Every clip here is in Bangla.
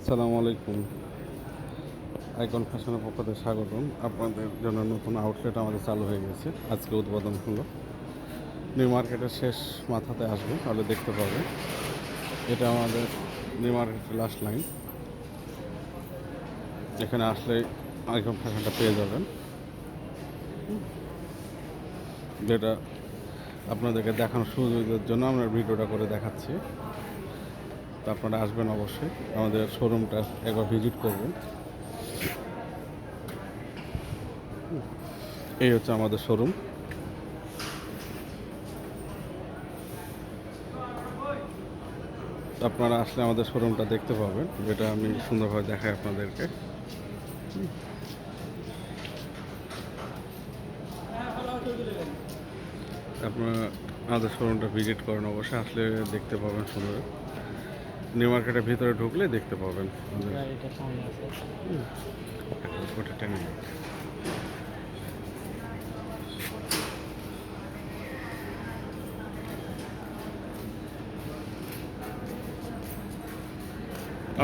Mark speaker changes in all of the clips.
Speaker 1: আসসালামু আলাইকুম। আইকন ফ্যাশনের পক্ষ থেকে স্বাগতম। আপনাদের জন্য নতুন আউটলেট আমাদের চালু হয়ে গেছে, আজকে উদ্বোধন হলো। নিউ মার্কেটের শেষ মাথাতে আসবেন, তাহলে দেখতে পাবেন। এটা আমাদের নিউ মার্কেটের লাস্ট লাইন। এখানে আসলে আইকন ফ্যাশনটা পেয়ে যাবেন, যেটা আপনাদেরকে দেখানোর সুযোগের জন্য আমরা ভিডিওটা করে দেখাচ্ছি। তো আপনারা আসবেন অবশ্যই, আমাদের শোরুমটা একবার ভিজিট করবেন। এই হচ্ছে আমাদের শোরুম। আপনারা আসলে আমাদের শোরুমটা দেখতে পাবেন, যেটা আমি সুন্দরভাবে দেখাই আপনাদেরকে। আপনারা আমাদের শোরুমটা ভিজিট করেন অবশ্যই, আসলে দেখতে পাবেন সুন্দর। নিউ মার্কেটের ভিতরে ঢুকলে দেখতে পাবেন। ওটা টেনে নিন।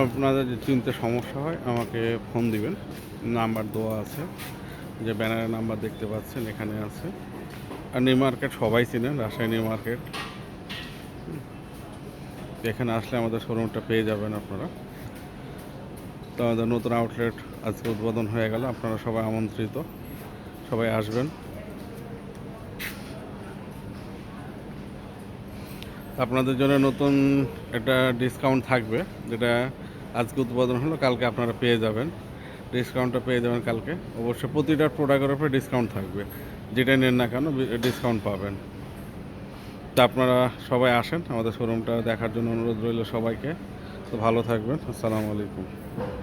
Speaker 1: আপনাদের যে চিনতে সমস্যা হয় আমাকে ফোন দিবেন, নাম্বার দেওয়া আছে, যে ব্যানারের নাম্বার দেখতে পাচ্ছেন এখানে আছে। আর নিউ মার্কেট সবাই চিনেন, রাজশাহী নিউ মার্কেট। এখানে আসলে আমাদের শোরুমটা পেয়ে যাবেন আপনারা। তো আমাদের নতুন আউটলেট আজকে উদ্বোধন হয়ে গেল, আপনারা সবাই আমন্ত্রিত, সবাই আসবেন। আপনাদের জন্য নতুন একটা ডিসকাউন্ট থাকবে, যেটা আজকে উদ্বোধন হলো, কালকে আপনারা পেয়ে যাবেন। ডিসকাউন্টটা পেয়ে যাবেন কালকে। অবশ্যই প্রতিটা প্রোডাক্টের উপরে ডিসকাউন্ট থাকবে, যেটা নেন না কেন ডিসকাউন্ট পাবেন। তা আপনারা সবাই আসেন, আমাদের শোরুমটা দেখার জন্য অনুরোধ রইল সবাইকে। তো ভালো থাকবেন। আসসালামু আলাইকুম।